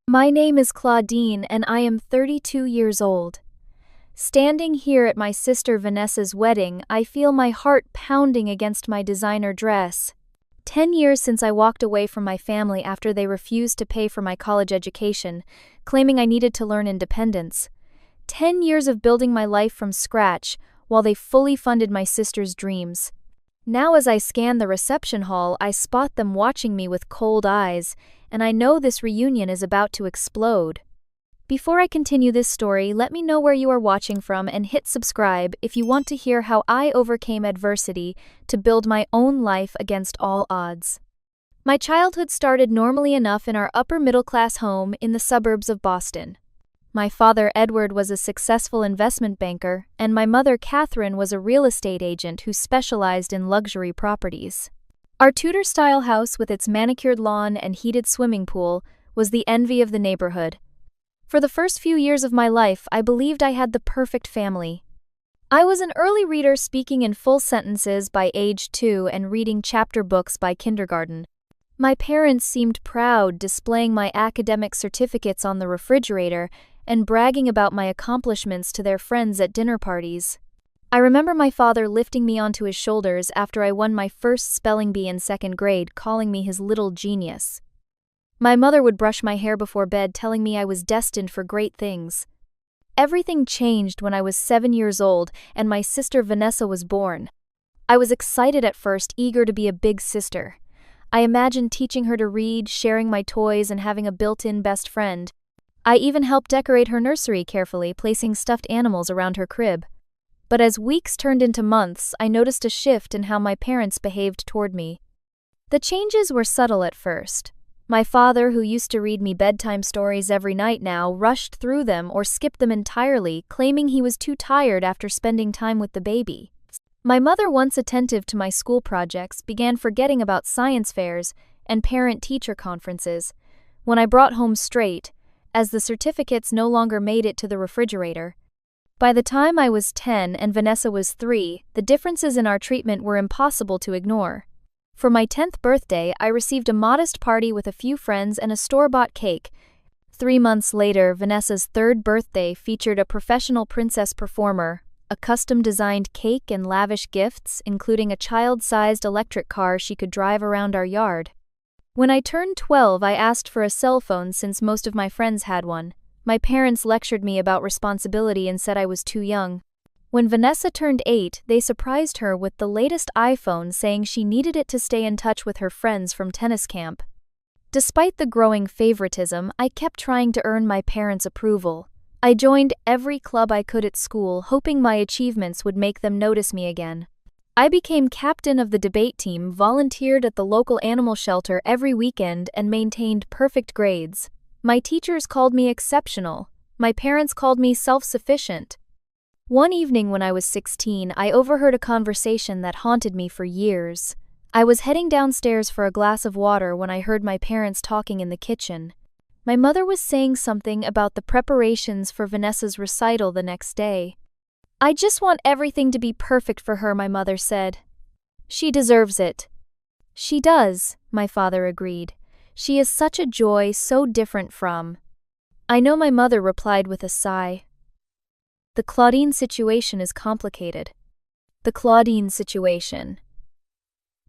My name is Claudine and I am 32 years old. Standing here at my sister Vanessa's wedding, I feel my heart pounding against my designer dress. 10 years since I walked away from my family after they refused to pay for my college education, claiming I needed to learn independence. 10 years of building my life from scratch, while they fully funded my sister's dreams. Now as I scan the reception hall, I spot them watching me with cold eyes, and I know this reunion is about to explode. Before I continue this story, let me know where you are watching from and hit subscribe if you want to hear how I overcame adversity to build my own life against all odds. My childhood started normally enough in our upper-middle-class home in the suburbs of Boston. My father, Edward, was a successful investment banker, and my mother, Catherine, was a real estate agent who specialized in luxury properties. Our Tudor-style house with its manicured lawn and heated swimming pool was the envy of the neighborhood. For the first few years of my life, I believed I had the perfect family. I was an early reader, speaking in full sentences by age 2 and reading chapter books by kindergarten. My parents seemed proud, displaying my academic certificates on the refrigerator and bragging about my accomplishments to their friends at dinner parties. I remember my father lifting me onto his shoulders after I won my first spelling bee in 2nd grade, calling me his little genius. My mother would brush my hair before bed, telling me I was destined for great things. Everything changed when I was 7 years old and my sister Vanessa was born. I was excited at first, eager to be a big sister. I imagined teaching her to read, sharing my toys, and having a built-in best friend. I even helped decorate her nursery carefully, placing stuffed animals around her crib. But as weeks turned into months, I noticed a shift in how my parents behaved toward me. The changes were subtle at first. My father, who used to read me bedtime stories every night, now rushed through them or skipped them entirely, claiming he was too tired after spending time with the baby. My mother, once attentive to my school projects, began forgetting about science fairs and parent-teacher conferences when I brought home straight, as the certificates no longer made it to the refrigerator. By the time I was 10 and Vanessa was 3, the differences in our treatment were impossible to ignore. For my 10th birthday, I received a modest party with a few friends and a store-bought cake. 3 months later, Vanessa's 3rd birthday featured a professional princess performer, a custom-designed cake and lavish gifts, including a child-sized electric car she could drive around our yard. When I turned 12, I asked for a cell phone since most of my friends had one. My parents lectured me about responsibility and said I was too young. When Vanessa turned 8, they surprised her with the latest iPhone, saying she needed it to stay in touch with her friends from tennis camp. Despite the growing favoritism, I kept trying to earn my parents' approval. I joined every club I could at school, hoping my achievements would make them notice me again. I became captain of the debate team, volunteered at the local animal shelter every weekend, and maintained perfect grades. My teachers called me exceptional. My parents called me self-sufficient. One evening when I was 16, I overheard a conversation that haunted me for years. I was heading downstairs for a glass of water when I heard my parents talking in the kitchen. My mother was saying something about the preparations for Vanessa's recital the next day. "I just want everything to be perfect for her," my mother said. "She deserves it." "She does," my father agreed. "She is such a joy, so different from—" I know, my mother replied with a sigh. The Claudine situation is complicated. The Claudine situation.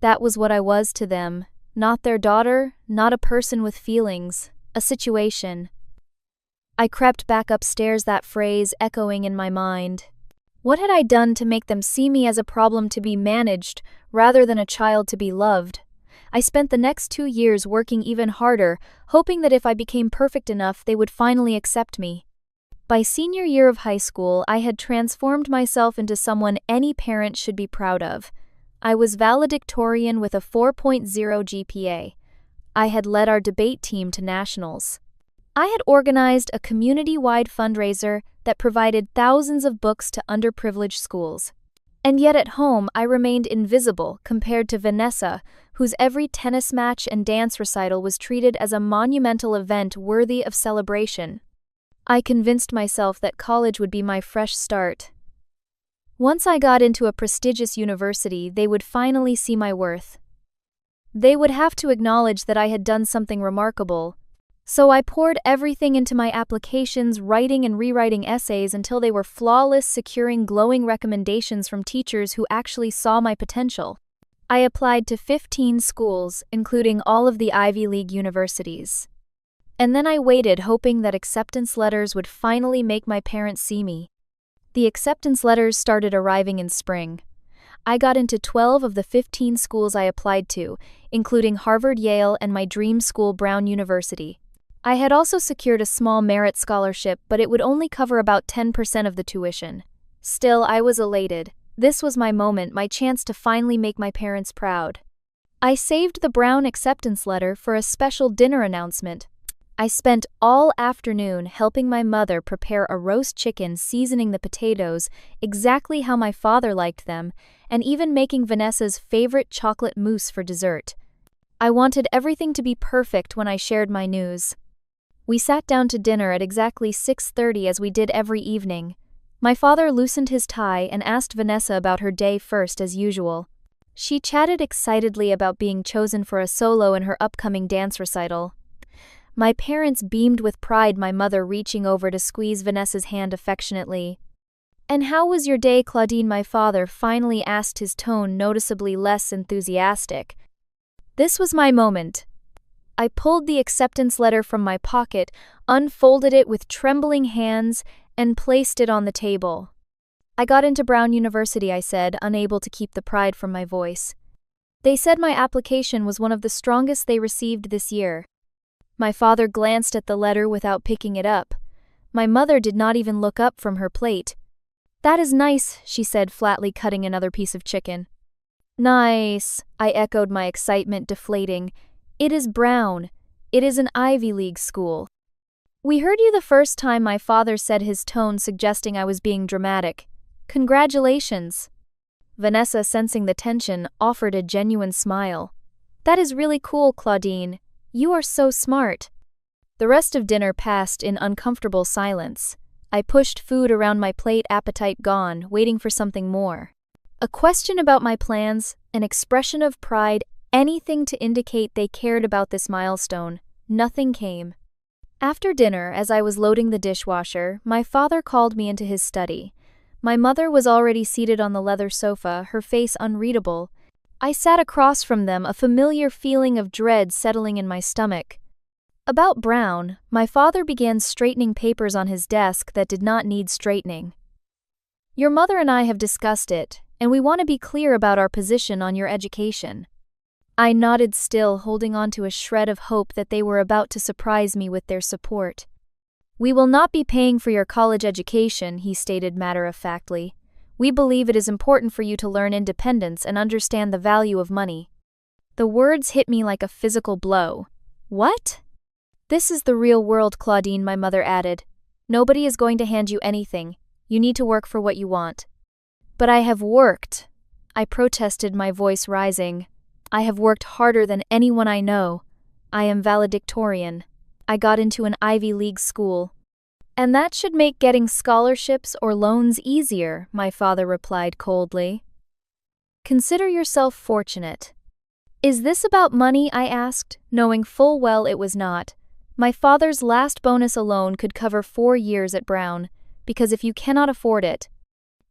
That was what I was to them. Not their daughter, not a person with feelings, a situation. I crept back upstairs, that phrase echoing in my mind. What had I done to make them see me as a problem to be managed rather than a child to be loved? I spent the next 2 years working even harder, hoping that if I became perfect enough, they would finally accept me. By senior year of high school, I had transformed myself into someone any parent should be proud of. I was valedictorian with a 4.0 GPA. I had led our debate team to nationals. I had organized a community-wide fundraiser that provided thousands of books to underprivileged schools. And yet at home, I remained invisible compared to Vanessa, whose every tennis match and dance recital was treated as a monumental event worthy of celebration. I convinced myself that college would be my fresh start. Once I got into a prestigious university, they would finally see my worth. They would have to acknowledge that I had done something remarkable. So I poured everything into my applications, writing and rewriting essays until they were flawless, securing glowing recommendations from teachers who actually saw my potential. I applied to 15 schools, including all of the Ivy League universities. And then I waited, hoping that acceptance letters would finally make my parents see me. The acceptance letters started arriving in spring. I got into 12 of the 15 schools I applied to, including Harvard, Yale, and my dream school, Brown University. I had also secured a small merit scholarship, but it would only cover about 10% of the tuition. Still, I was elated. This was my moment, my chance to finally make my parents proud. I saved the Brown acceptance letter for a special dinner announcement. I spent all afternoon helping my mother prepare a roast chicken, seasoning the potatoes exactly how my father liked them, and even making Vanessa's favorite chocolate mousse for dessert. I wanted everything to be perfect when I shared my news. We sat down to dinner at exactly 6:30 as we did every evening. My father loosened his tie and asked Vanessa about her day first as usual. She chatted excitedly about being chosen for a solo in her upcoming dance recital. My parents beamed with pride, my mother reaching over to squeeze Vanessa's hand affectionately. "And how was your day, Claudine?" my father finally asked, his tone noticeably less enthusiastic. This was my moment. I pulled the acceptance letter from my pocket, unfolded it with trembling hands, and placed it on the table. "I got into Brown University," I said, unable to keep the pride from my voice. "They said my application was one of the strongest they received this year." My father glanced at the letter without picking it up. My mother did not even look up from her plate. "That is nice," she said, flatly cutting another piece of chicken. "Nice," I echoed, my excitement deflating. "It is Brown. It is an Ivy League school." "We heard you the first time," my father said, his tone suggesting I was being dramatic. "Congratulations." Vanessa, sensing the tension, offered a genuine smile. "That is really cool, Claudine. You are so smart." The rest of dinner passed in uncomfortable silence. I pushed food around my plate, appetite gone, waiting for something more. A question about my plans, an expression of pride, anything to indicate they cared about this milestone. Nothing came. After dinner, as I was loading the dishwasher, my father called me into his study. My mother was already seated on the leather sofa, her face unreadable. I sat across from them, a familiar feeling of dread settling in my stomach. About Brown, my father began straightening papers on his desk that did not need straightening. "Your mother and I have discussed it, and we want to be clear about our position on your education." I nodded, still holding on to a shred of hope that they were about to surprise me with their support. "We will not be paying for your college education," he stated matter-of-factly. "We believe it is important for you to learn independence and understand the value of money." The words hit me like a physical blow. What? "This is the real world, Claudine," my mother added. "Nobody is going to hand you anything. You need to work for what you want." "But I have worked," I protested, my voice rising. "I have worked harder than anyone I know. I am valedictorian. I got into an Ivy League school." "And that should make getting scholarships or loans easier," my father replied coldly. "Consider yourself fortunate." "Is this about money?" I asked, knowing full well it was not. My father's last bonus alone could cover 4 years at Brown, because if you cannot afford it—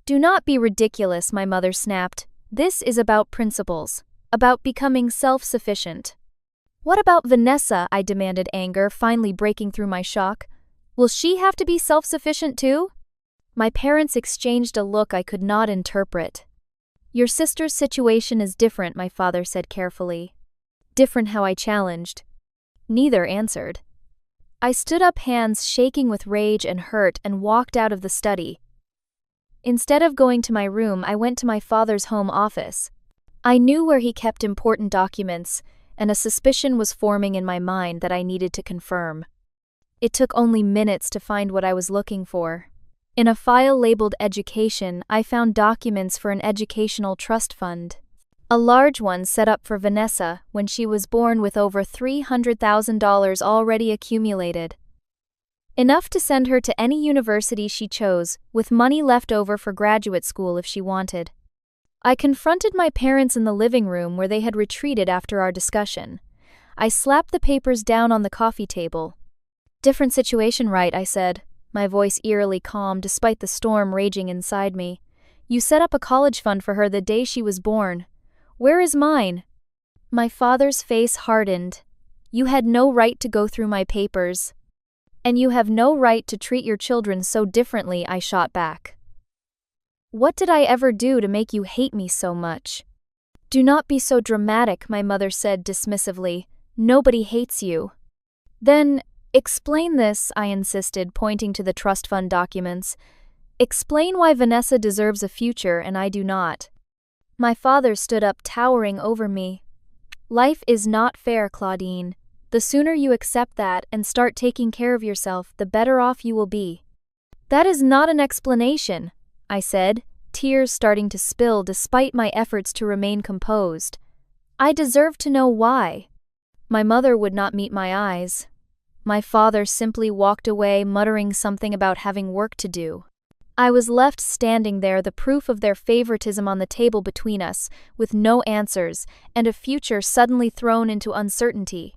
"Do not be ridiculous," my mother snapped. "This is about principles, about becoming self-sufficient." "What about Vanessa?" I demanded, anger finally breaking through my shock. "Will she have to be self-sufficient too?" My parents exchanged a look I could not interpret. "Your sister's situation is different," my father said carefully. "Different how?" I challenged. Neither answered. I stood up, hands shaking with rage and hurt, and walked out of the study. Instead of going to my room, I went to my father's home office. I knew where he kept important documents, and a suspicion was forming in my mind that I needed to confirm. It took only minutes to find what I was looking for. In a file labeled Education, I found documents for an educational trust fund. A large one set up for Vanessa when she was born, with over $300,000 already accumulated. Enough to send her to any university she chose, with money left over for graduate school if she wanted. I confronted my parents in the living room where they had retreated after our discussion. I slapped the papers down on the coffee table. Different situation, right? I said, my voice eerily calm despite the storm raging inside me. You set up a college fund for her the day she was born. Where is mine? My father's face hardened. You had no right to go through my papers. And you have no right to treat your children so differently, I shot back. What did I ever do to make you hate me so much? Do not be so dramatic, my mother said dismissively. Nobody hates you. Then, explain this, I insisted, pointing to the trust fund documents. Explain why Vanessa deserves a future and I do not. My father stood up, towering over me. Life is not fair, Claudine. The sooner you accept that and start taking care of yourself, the better off you will be. That is not an explanation, I said, tears starting to spill despite my efforts to remain composed. I deserve to know why. My mother would not meet my eyes. My father simply walked away, muttering something about having work to do. I was left standing there, the proof of their favoritism on the table between us, with no answers, and a future suddenly thrown into uncertainty.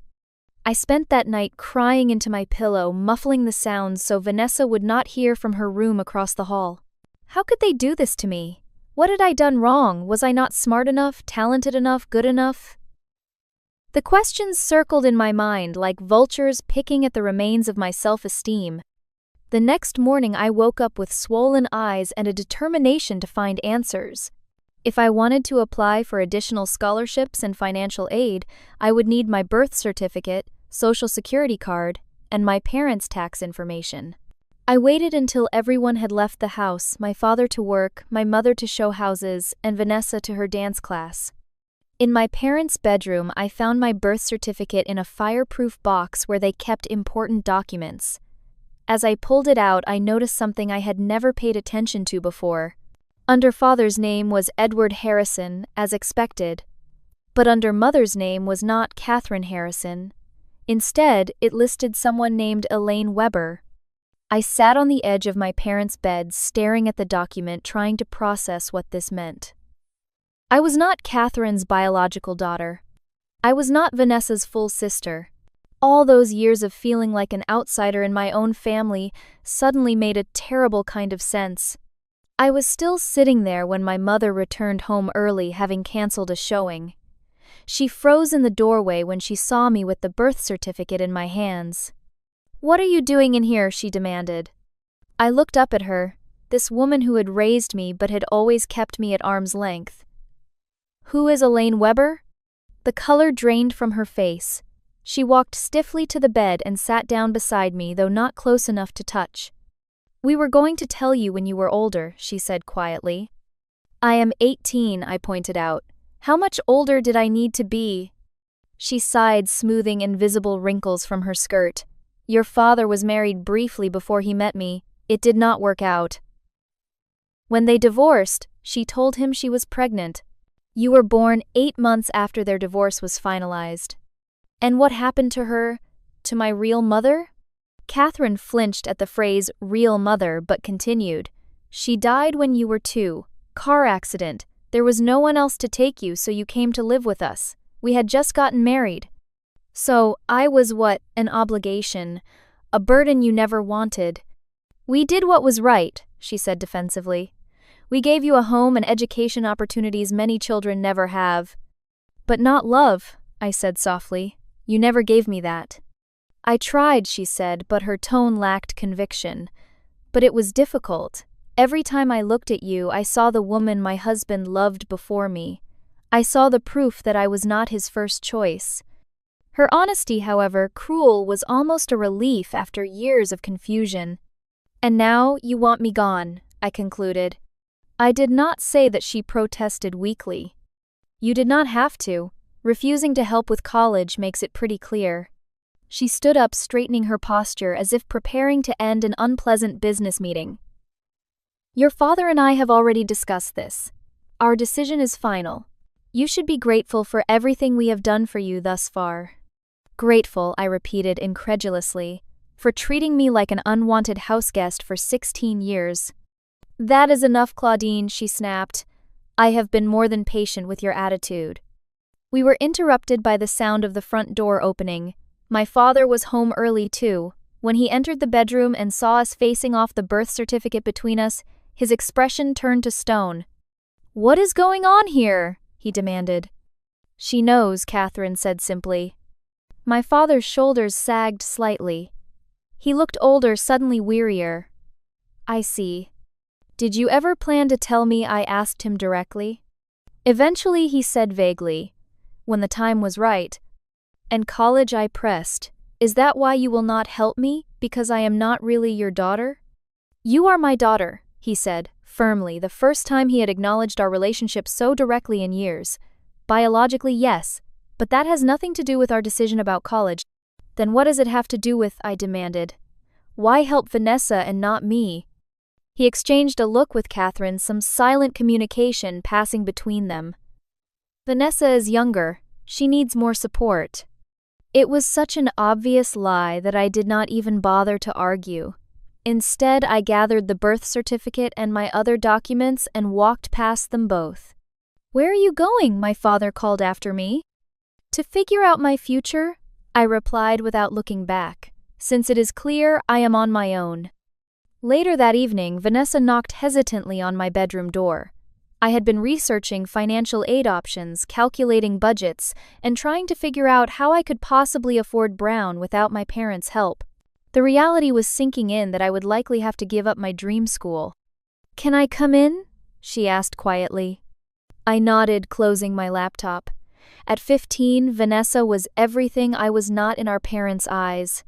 I spent that night crying into my pillow, muffling the sounds so Vanessa would not hear from her room across the hall. How could they do this to me? What had I done wrong? Was I not smart enough, talented enough, good enough? The questions circled in my mind like vultures picking at the remains of my self-esteem. The next morning I woke up with swollen eyes and a determination to find answers. If I wanted to apply for additional scholarships and financial aid, I would need my birth certificate, social security card, and my parents' tax information. I waited until everyone had left the house, my father to work, my mother to show houses, and Vanessa to her dance class. In my parents' bedroom, I found my birth certificate in a fireproof box where they kept important documents. As I pulled it out, I noticed something I had never paid attention to before. Under father's name was Edward Harrison, as expected. But under mother's name was not Catherine Harrison. Instead, it listed someone named Elaine Weber. I sat on the edge of my parents' bed, staring at the document, trying to process what this meant. I was not Catherine's biological daughter. I was not Vanessa's full sister. All those years of feeling like an outsider in my own family suddenly made a terrible kind of sense. I was still sitting there when my mother returned home early, having canceled a showing. She froze in the doorway when she saw me with the birth certificate in my hands. "What are you doing in here?" she demanded. I looked up at her, this woman who had raised me but had always kept me at arm's length. "Who is Elaine Weber?" The color drained from her face. She walked stiffly to the bed and sat down beside me, though not close enough to touch. "We were going to tell you when you were older," she said quietly. "I am 18, I pointed out. "How much older did I need to be?" She sighed, smoothing invisible wrinkles from her skirt. "Your father was married briefly before he met me. It did not work out. When they divorced, she told him she was pregnant. You were born 8 months after their divorce was finalized. And what happened to her? To my real mother?" Catherine flinched at the phrase real mother but continued. "She died when you were 2. Car accident. There was no one else to take you, so you came to live with us. We had just gotten married. So, I was what? An obligation. A burden you never wanted. We did what was right," she said defensively. "We gave you a home and education opportunities many children never have." "But not love," I said softly. "You never gave me that." "I tried," she said, but her tone lacked conviction. "But it was difficult. Every time I looked at you, I saw the woman my husband loved before me. I saw the proof that I was not his first choice." Her honesty, however, cruel, was almost a relief after years of confusion. "And now you want me gone," I concluded. I did not say that she protested weakly. "You did not have to. Refusing to help with college makes it pretty clear." She stood up, straightening her posture as if preparing to end an unpleasant business meeting. "Your father and I have already discussed this. Our decision is final. You should be grateful for everything we have done for you thus far." "Grateful," I repeated incredulously, "for treating me like an unwanted houseguest for 16 years. "That is enough, Claudine," she snapped. "I have been more than patient with your attitude." We were interrupted by the sound of the front door opening. My father was home early too. When he entered the bedroom and saw us facing off the birth certificate between us, his expression turned to stone. "What is going on here?" he demanded. "She knows," Catherine said simply. My father's shoulders sagged slightly. He looked older, suddenly wearier. "I see. Did you ever plan to tell me?" I asked him directly. Eventually he said vaguely, "When the time was right." "And college?" I pressed. "Is that why you will not help me? Because I am not really your daughter?" "You are my daughter," he said, firmly, the first time he had acknowledged our relationship so directly in years. "Biologically, yes, but that has nothing to do with our decision about college." "Then what does it have to do with?" I demanded. "Why help Vanessa and not me?" He exchanged a look with Catherine, some silent communication passing between them. "Vanessa is younger. She needs more support." It was such an obvious lie that I did not even bother to argue. Instead, I gathered the birth certificate and my other documents and walked past them both. "Where are you going?" my father called after me. "To figure out my future," I replied without looking back. "Since it is clear, I am on my own." Later that evening, Vanessa knocked hesitantly on my bedroom door. I had been researching financial aid options, calculating budgets, and trying to figure out how I could possibly afford Brown without my parents' help. The reality was sinking in that I would likely have to give up my dream school. "Can I come in?" she asked quietly. I nodded, closing my laptop. At 15, Vanessa was everything I was not in our parents' eyes.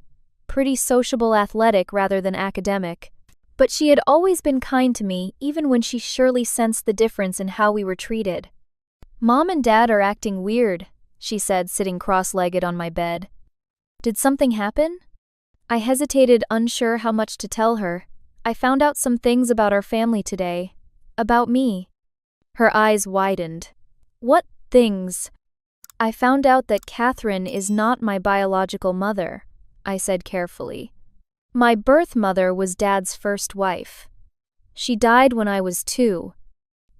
Pretty sociable, athletic rather than academic. But she had always been kind to me, even when she surely sensed the difference in how we were treated. "Mom and Dad are acting weird," she said, sitting cross-legged on my bed. "Did something happen?" I hesitated, unsure how much to tell her. "I found out some things about our family today. About me." Her eyes widened. "What things?" "I found out that Catherine is not my biological mother," I said carefully. "My birth mother was Dad's first wife. She died when I was 2.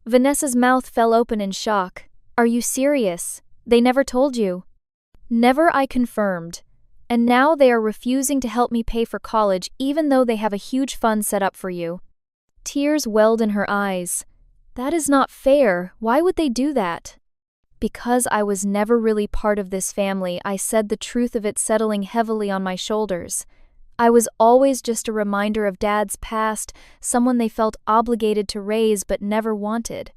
Vanessa's mouth fell open in shock. "Are you serious? They never told you?" "Never," I confirmed. "And now they are refusing to help me pay for college even though they have a huge fund set up for you." Tears welled in her eyes. "That is not fair. Why would they do that?" Because I was never really part of this family, I said, the truth of it settling heavily on my shoulders. I was always just a reminder of Dad's past, someone they felt obligated to raise but never wanted.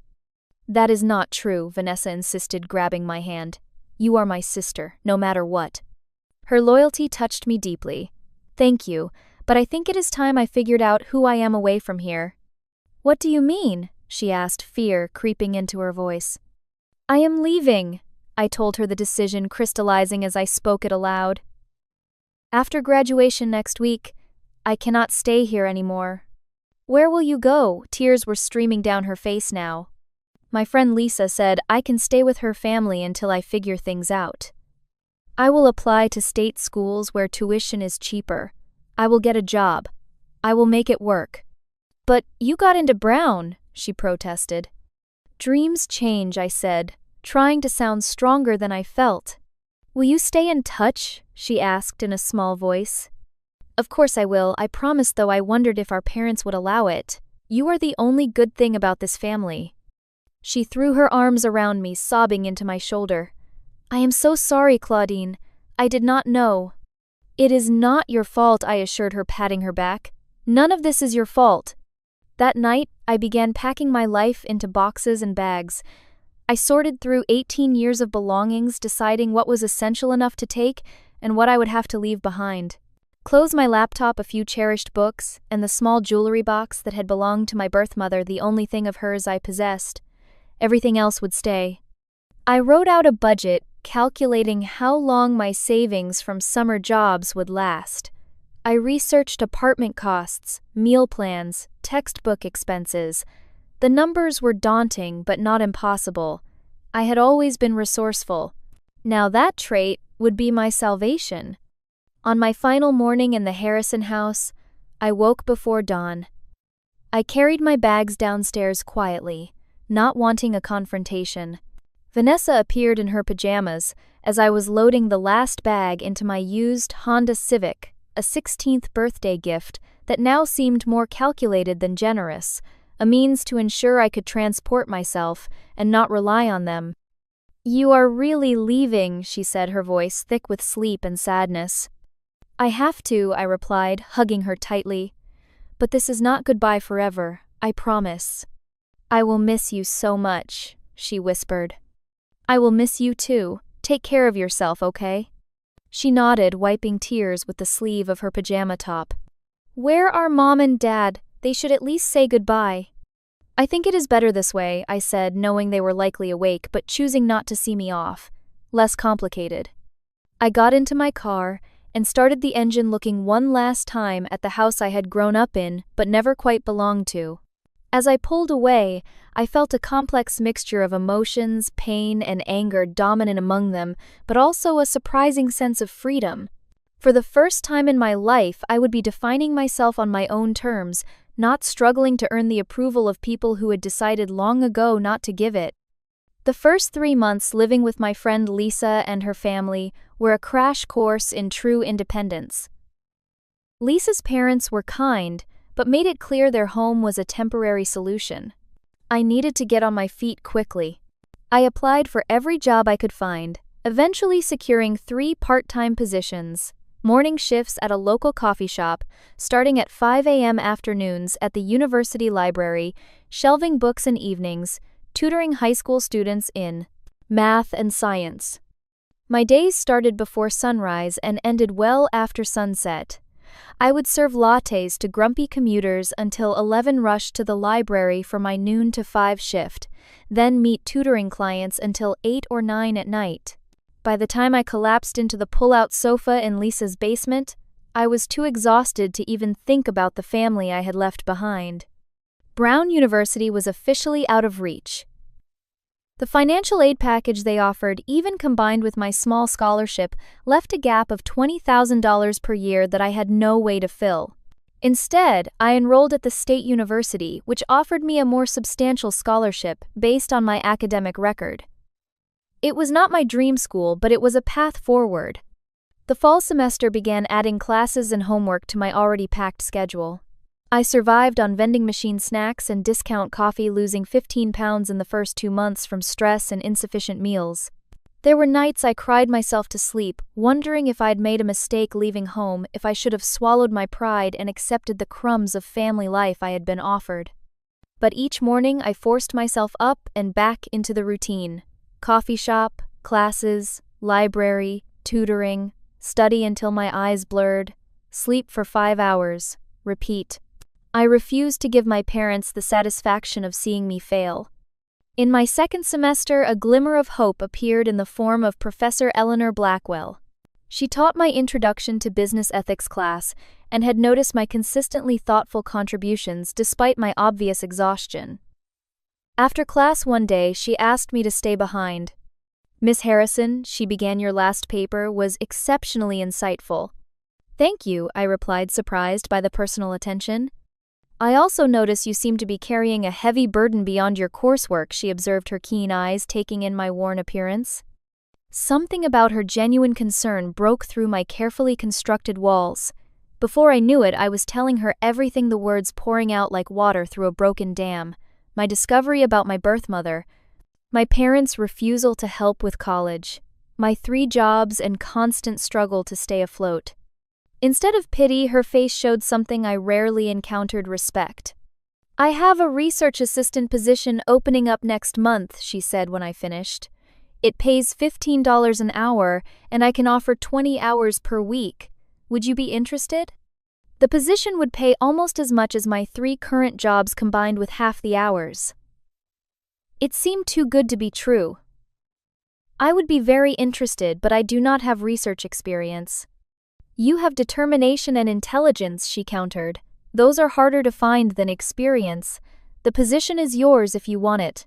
"That is not true," Vanessa insisted, grabbing my hand. "You are my sister, no matter what." Her loyalty touched me deeply. "Thank you, but I think it is time I figured out who I am away from here." "What do you mean?" she asked, fear creeping into her voice. "I am leaving," I told her, the decision crystallizing as I spoke it aloud. "After graduation next week, I cannot stay here anymore." "Where will you go?" Tears were streaming down her face now. My friend Lisa said I can stay with her family until I figure things out. "I will apply to state schools where tuition is cheaper. I will get a job. I will make it work." "But you got into Brown," she protested. "Dreams change," I said, trying to sound stronger than I felt. "Will you stay in touch?" she asked in a small voice. "Of course I will. I promised, though I wondered if our parents would allow it. You are the only good thing about this family." She threw her arms around me, sobbing into my shoulder. "I am so sorry, Claudine. I did not know." "It is not your fault," I assured her, patting her back. "None of this is your fault." That night, I began packing my life into boxes and bags. I sorted through 18 years of belongings, deciding what was essential enough to take and what I would have to leave behind. Clothes, my laptop, a few cherished books, and the small jewelry box that had belonged to my birth mother, the only thing of hers I possessed. Everything else would stay. I wrote out a budget, calculating how long my savings from summer jobs would last. I researched apartment costs, meal plans, textbook expenses. The numbers were daunting, but not impossible. I had always been resourceful. Now that trait would be my salvation. On my final morning in the Harrison house, I woke before dawn. I carried my bags downstairs quietly, not wanting a confrontation. Vanessa appeared in her pajamas as I was loading the last bag into my used Honda Civic, a 16th birthday gift that now seemed more calculated than generous, a means to ensure I could transport myself and not rely on them. "You are really leaving," she said, her voice thick with sleep and sadness. "I have to," I replied, hugging her tightly. "But this is not goodbye forever, I promise." "I will miss you so much," she whispered. "I will miss you too. Take care of yourself, okay?" She nodded, wiping tears with the sleeve of her pajama top. "Where are Mom and Dad? They should at least say goodbye." "I think it is better this way," I said, knowing they were likely awake but choosing not to see me off. Less complicated. I got into my car and started the engine, looking one last time at the house I had grown up in but never quite belonged to. As I pulled away, I felt a complex mixture of emotions, pain, and anger dominant among them, but also a surprising sense of freedom. For the first time in my life, I would be defining myself on my own terms, not struggling to earn the approval of people who had decided long ago not to give it. The first 3 months living with my friend Lisa and her family were a crash course in true independence. Lisa's parents were kind, but made it clear their home was a temporary solution. I needed to get on my feet quickly. I applied for every job I could find, eventually securing 3 part-time positions, morning shifts at a local coffee shop, starting at 5 a.m. afternoons at the university library, shelving books in evenings, tutoring high school students in math and science. My days started before sunrise and ended well after sunset. I would serve lattes to grumpy commuters until 11, rush to the library for my noon to 5 shift, then meet tutoring clients until 8 or 9 at night. By the time I collapsed into the pull-out sofa in Lisa's basement, I was too exhausted to even think about the family I had left behind. Brown University was officially out of reach. The financial aid package they offered, even combined with my small scholarship, left a gap of $20,000 per year that I had no way to fill. Instead, I enrolled at the state university, which offered me a more substantial scholarship based on my academic record. It was not my dream school, but it was a path forward. The fall semester began adding classes and homework to my already packed schedule. I survived on vending machine snacks and discount coffee, losing 15 pounds in the first 2 months from stress and insufficient meals. There were nights I cried myself to sleep, wondering if I'd made a mistake leaving home, if I should have swallowed my pride and accepted the crumbs of family life I had been offered. But each morning I forced myself up and back into the routine. Coffee shop, classes, library, tutoring, study until my eyes blurred, sleep for 5 hours, repeat. I refused to give my parents the satisfaction of seeing me fail. In my second semester, a glimmer of hope appeared in the form of Professor Eleanor Blackwell. She taught my Introduction to Business Ethics class and had noticed my consistently thoughtful contributions despite my obvious exhaustion. After class one day, she asked me to stay behind. "Miss Harrison," she began, "your last paper was exceptionally insightful." "Thank you," I replied, surprised by the personal attention. "I also notice you seem to be carrying a heavy burden beyond your coursework," she observed, her keen eyes taking in my worn appearance. Something about her genuine concern broke through my carefully constructed walls. Before I knew it, I was telling her everything, the words pouring out like water through a broken dam. My discovery about my birth mother, my parents' refusal to help with college, my 3 jobs and constant struggle to stay afloat. Instead of pity, her face showed something I rarely encountered: respect. "I have a research assistant position opening up next month," she said when I finished. "It pays $15 an hour, and I can offer 20 hours per week. Would you be interested?" The position would pay almost as much as my 3 current jobs combined with half the hours. It seemed too good to be true. "I would be very interested, but I do not have research experience." "You have determination and intelligence," she countered. "Those are harder to find than experience. The position is yours if you want it."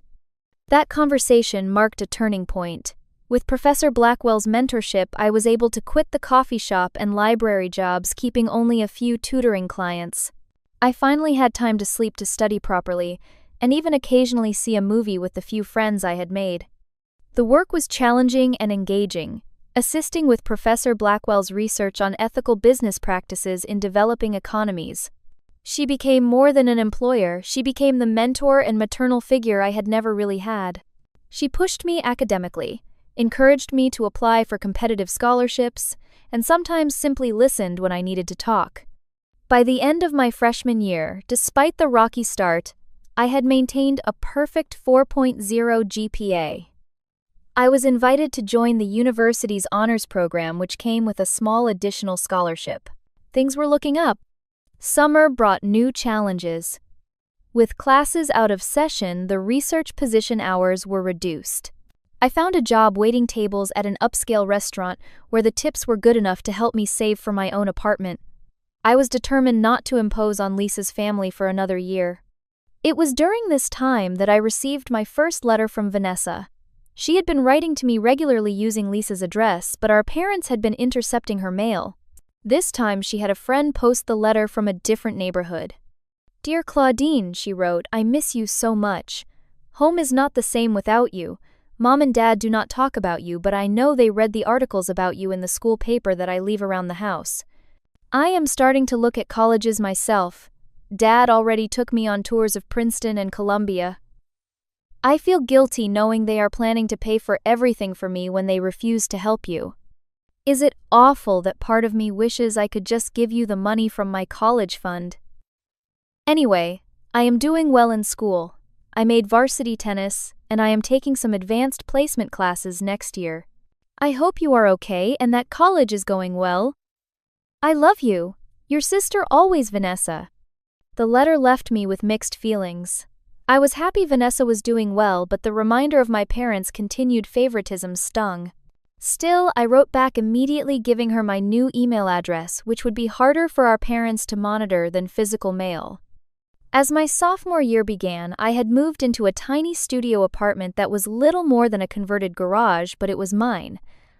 That conversation marked a turning point. With Professor Blackwell's mentorship, I was able to quit the coffee shop and library jobs, keeping only a few tutoring clients. I finally had time to sleep, to study properly, and even occasionally see a movie with the few friends I had made. The work was challenging and engaging, assisting with Professor Blackwell's research on ethical business practices in developing economies. She became more than an employer, she became the mentor and maternal figure I had never really had. She pushed me academically, encouraged me to apply for competitive scholarships, and sometimes simply listened when I needed to talk. By the end of my freshman year, despite the rocky start, I had maintained a perfect 4.0 GPA. I was invited to join the university's honors program, which came with a small additional scholarship. Things were looking up. Summer brought new challenges. With classes out of session, the research position hours were reduced. I found a job waiting tables at an upscale restaurant where the tips were good enough to help me save for my own apartment. I was determined not to impose on Lisa's family for another year. It was during this time that I received my first letter from Vanessa. She had been writing to me regularly using Lisa's address, but our parents had been intercepting her mail. This time she had a friend post the letter from a different neighborhood. "Dear Claudine," she wrote, "I miss you so much. Home is not the same without you. Mom and Dad do not talk about you, but I know they read the articles about you in the school paper that I leave around the house. I am starting to look at colleges myself. Dad already took me on tours of Princeton and Columbia. I feel guilty knowing they are planning to pay for everything for me when they refuse to help you. Is it awful that part of me wishes I could just give you the money from my college fund? Anyway, I am doing well in school. I made varsity tennis, and I am taking some advanced placement classes next year. I hope you are okay and that college is going well. I love you. Your sister always, Vanessa." The letter left me with mixed feelings. I was happy Vanessa was doing well, but the reminder of my parents' continued favoritism stung. Still, I wrote back immediately giving her my new email address, which would be harder for our parents to monitor than physical mail. As my sophomore year began, I had moved into a tiny studio apartment that was little more than a converted garage, but it was mine.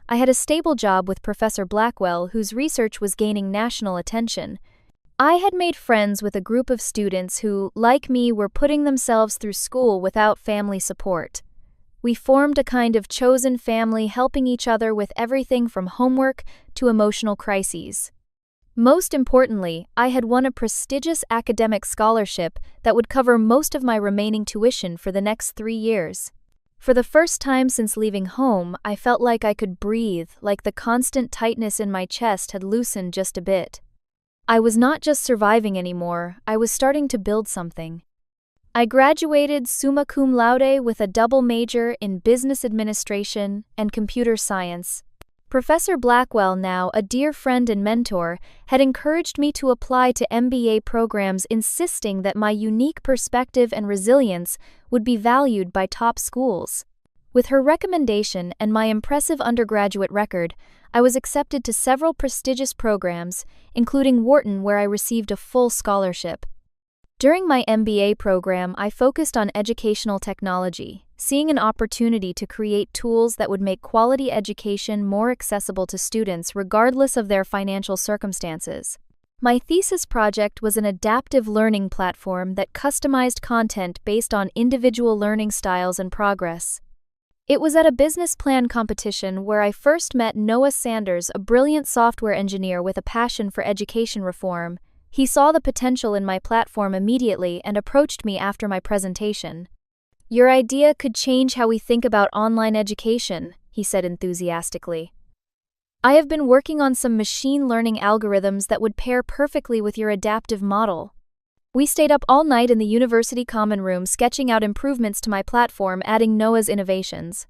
I had a stable job with Professor Blackwell, whose research was gaining national attention. I had made friends with a group of students who, like me, were putting themselves through school without family support. We formed a kind of chosen family, helping each other with everything from homework to emotional crises. Most importantly, I had won a prestigious academic scholarship that would cover most of my remaining tuition for the next 3 years. For the first time since leaving home, I felt like I could breathe, like the constant tightness in my chest had loosened just a bit. I was not just surviving anymore, I was starting to build something. I graduated summa cum laude with a double major in business administration and computer science. Professor Blackwell, now a dear friend and mentor, had encouraged me to apply to MBA programs, insisting that my unique perspective and resilience would be valued by top schools. With her recommendation and my impressive undergraduate record, I was accepted to several prestigious programs, including Wharton, where I received a full scholarship. During my MBA program, I focused on educational technology, seeing an opportunity to create tools that would make quality education more accessible to students regardless of their financial circumstances. My thesis project was an adaptive learning platform that customized content based on individual learning styles and progress. It was at a business plan competition where I first met Noah Sanders, a brilliant software engineer with a passion for education reform. He saw the potential in my platform immediately and approached me after my presentation. "Your idea could change how we think about online education," he said enthusiastically. "I have been working on some machine learning algorithms that would pair perfectly with your adaptive model." We stayed up all night in the university common room sketching out improvements to my platform, adding Noah's innovations.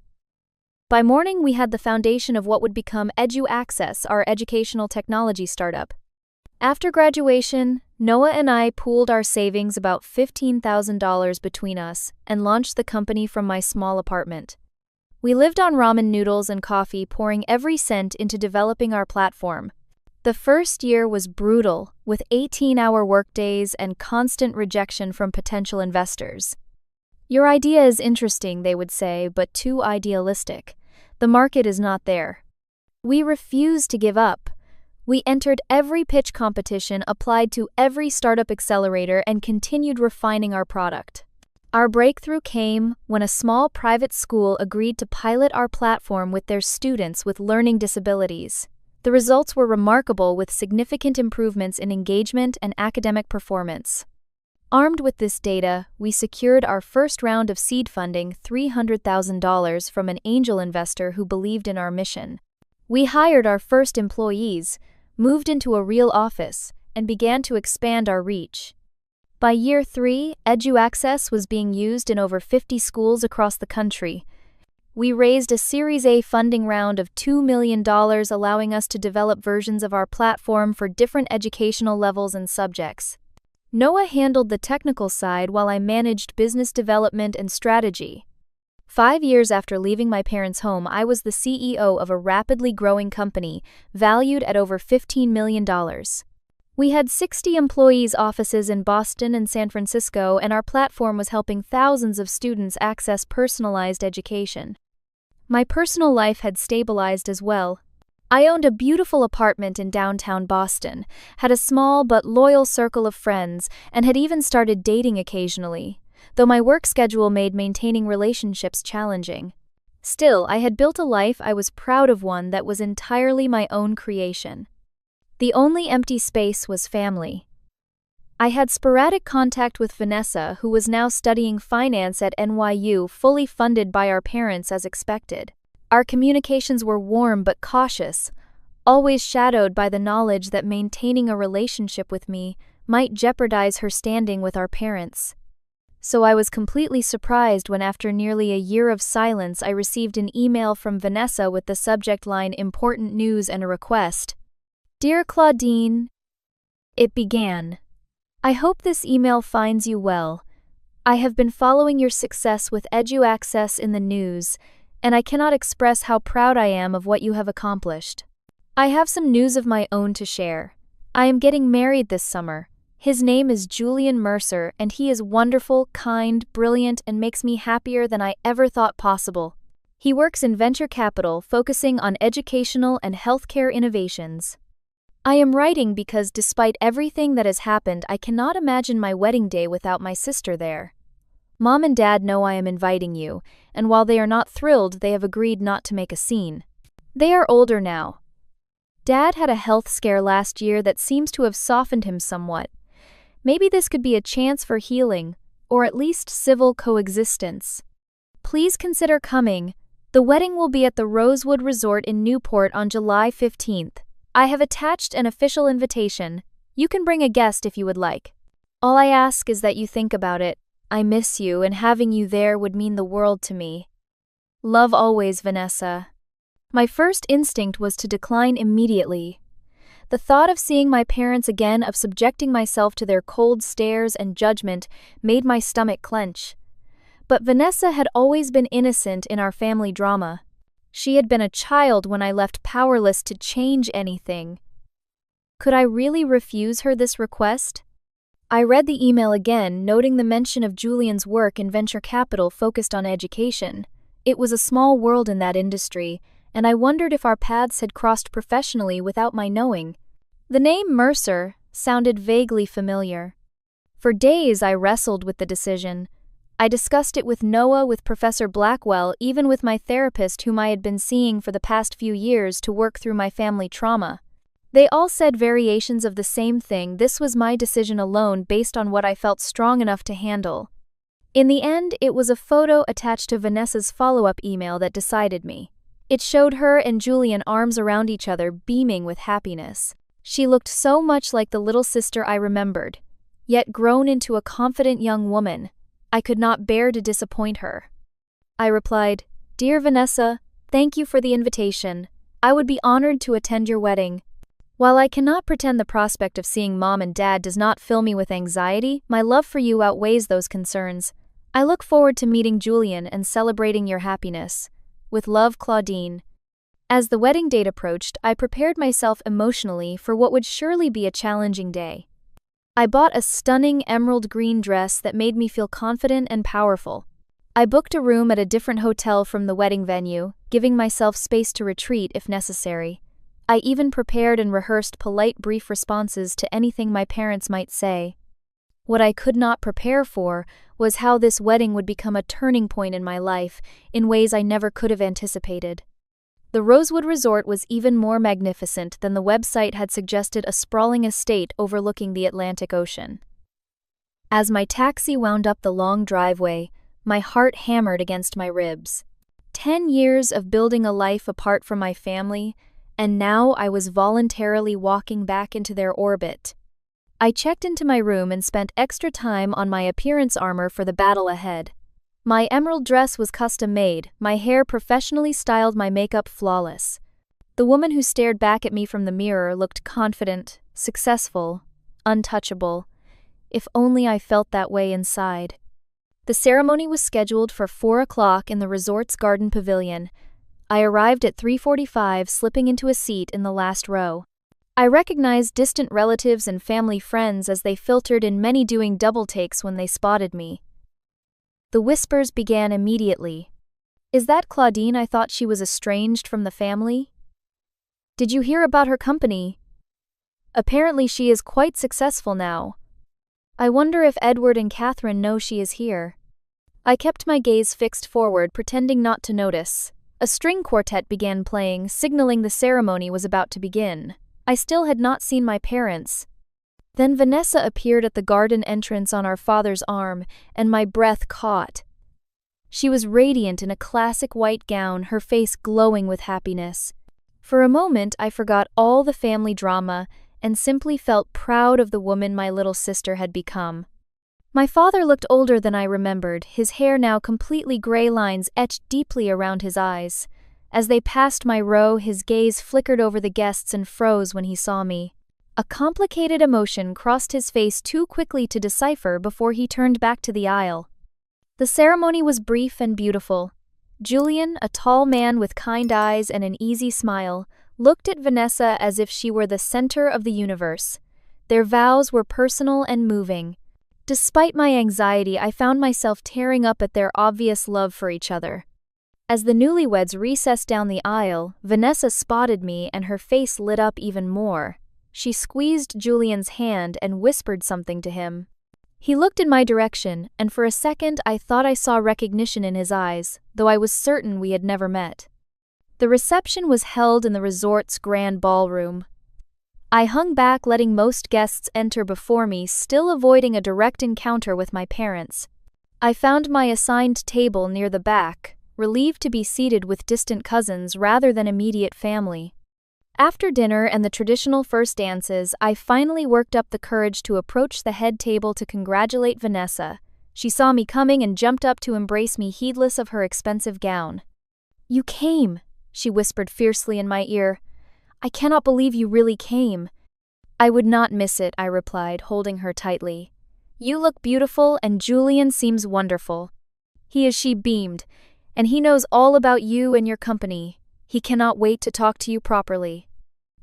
By morning, we had the foundation of what would become EduAccess, our educational technology startup. After graduation, Noah and I pooled our savings, about $15,000 between us, and launched the company from my small apartment. We lived on ramen noodles and coffee, pouring every cent into developing our platform. The first year was brutal, with 18-hour workdays and constant rejection from potential investors. "Your idea is interesting," they would say, "but too idealistic. The market is not there." We refused to give up. We entered every pitch competition, applied to every startup accelerator, and continued refining our product. Our breakthrough came when a small private school agreed to pilot our platform with their students with learning disabilities. The results were remarkable, with significant improvements in engagement and academic performance. Armed with this data, we secured our first round of seed funding, $300,000, from an angel investor who believed in our mission. We hired our first employees, moved into a real office, and began to expand our reach. By year 3, EduAccess was being used in over 50 schools across the country. We raised a Series A funding round of $2 million, allowing us to develop versions of our platform for different educational levels and subjects. Noah handled the technical side while I managed business development and strategy. 5 years after leaving my parents' home, I was the CEO of a rapidly growing company, valued at over $15 million. We had 60 employees, offices in Boston and San Francisco, and our platform was helping thousands of students access personalized education. My personal life had stabilized as well. I owned a beautiful apartment in downtown Boston, had a small but loyal circle of friends, and had even started dating occasionally, though my work schedule made maintaining relationships challenging. Still, I had built a life I was proud of, one that was entirely my own creation. The only empty space was family. I had sporadic contact with Vanessa, who was now studying finance at NYU, fully funded by our parents as expected. Our communications were warm but cautious, always shadowed by the knowledge that maintaining a relationship with me might jeopardize her standing with our parents. So I was completely surprised when, after nearly a year of silence, I received an email from Vanessa with the subject line "Important News" and a request. "Dear Claudine," it began, "I hope this email finds you well. I have been following your success with EduAccess in the news, and I cannot express how proud I am of what you have accomplished. I have some news of my own to share. I am getting married this summer. His name is Julian Mercer, and he is wonderful, kind, brilliant, and makes me happier than I ever thought possible. He works in venture capital, focusing on educational and healthcare innovations. I am writing because, despite everything that has happened, I cannot imagine my wedding day without my sister there. Mom and Dad know I am inviting you, and while they are not thrilled, they have agreed not to make a scene. They are older now. Dad had a health scare last year that seems to have softened him somewhat. Maybe this could be a chance for healing, or at least civil coexistence. Please consider coming. The wedding will be at the Rosewood Resort in Newport on July 15th. I have attached an official invitation. You can bring a guest if you would like. All I ask is that you think about it. I miss you, and having you there would mean the world to me. Love always, Vanessa." My first instinct was to decline immediately. The thought of seeing my parents again, of subjecting myself to their cold stares and judgment, made my stomach clench. But Vanessa had always been innocent in our family drama. She had been a child when I left, powerless to change anything. Could I really refuse her this request? I read the email again, noting the mention of Julian's work in venture capital focused on education. It was a small world in that industry, and I wondered if our paths had crossed professionally without my knowing. The name Mercer sounded vaguely familiar. For days I wrestled with the decision. I discussed it with Noah, with Professor Blackwell, even with my therapist, whom I had been seeing for the past few years to work through my family trauma. They all said variations of the same thing. This was my decision alone, based on what I felt strong enough to handle. In the end, it was a photo attached to Vanessa's follow-up email that decided me. It showed her and Julian arms around each other, beaming with happiness. She looked so much like the little sister I remembered, yet grown into a confident young woman. I could not bear to disappoint her. I replied, "Dear Vanessa, thank you for the invitation. I would be honored to attend your wedding. While I cannot pretend the prospect of seeing Mom and Dad does not fill me with anxiety, my love for you outweighs those concerns. I look forward to meeting Julian and celebrating your happiness. With love, Claudine." As the wedding date approached, I prepared myself emotionally for what would surely be a challenging day. I bought a stunning emerald green dress that made me feel confident and powerful. I booked a room at a different hotel from the wedding venue, giving myself space to retreat if necessary. I even prepared and rehearsed polite, brief responses to anything my parents might say. What I could not prepare for was how this wedding would become a turning point in my life in ways I never could have anticipated. The Rosewood Resort was even more magnificent than the website had suggested, a sprawling estate overlooking the Atlantic Ocean. As my taxi wound up the long driveway, my heart hammered against my ribs. 10 years of building a life apart from my family, and now I was voluntarily walking back into their orbit. I checked into my room and spent extra time on my appearance armor for the battle ahead. My emerald dress was custom-made, my hair professionally styled, my makeup flawless. The woman who stared back at me from the mirror looked confident, successful, untouchable. If only I felt that way inside. The ceremony was scheduled for 4 o'clock in the resort's garden pavilion. I arrived at 3:45, slipping into a seat in the last row. I recognized distant relatives and family friends as they filtered in, many doing double takes when they spotted me. The whispers began immediately. "Is that Claudine? I thought she was estranged from the family. Did you hear about her company? Apparently she is quite successful now. I wonder if Edward and Catherine know she is here." I kept my gaze fixed forward, pretending not to notice. A string quartet began playing, signaling the ceremony was about to begin. I still had not seen my parents. Then Vanessa appeared at the garden entrance on our father's arm, and my breath caught. She was radiant in a classic white gown, her face glowing with happiness. For a moment, I forgot all the family drama and simply felt proud of the woman my little sister had become. My father looked older than I remembered, his hair now completely gray, lines etched deeply around his eyes. As they passed my row, his gaze flickered over the guests and froze when he saw me. A complicated emotion crossed his face too quickly to decipher before he turned back to the aisle. The ceremony was brief and beautiful. Julian, a tall man with kind eyes and an easy smile, looked at Vanessa as if she were the center of the universe. Their vows were personal and moving. Despite my anxiety, I found myself tearing up at their obvious love for each other. As the newlyweds recessed down the aisle, Vanessa spotted me and her face lit up even more. She squeezed Julian's hand and whispered something to him. He looked in my direction, and for a second I thought I saw recognition in his eyes, though I was certain we had never met. The reception was held in the resort's grand ballroom. I hung back, letting most guests enter before me, still avoiding a direct encounter with my parents. I found my assigned table near the back, relieved to be seated with distant cousins rather than immediate family. After dinner and the traditional first dances, I finally worked up the courage to approach the head table to congratulate Vanessa. She saw me coming and jumped up to embrace me, heedless of her expensive gown. "You came," she whispered fiercely in my ear. "I cannot believe you really came." "I would not miss it," I replied, holding her tightly. "You look beautiful and Julian seems wonderful." She beamed. "And he knows all about you and your company. He cannot wait to talk to you properly."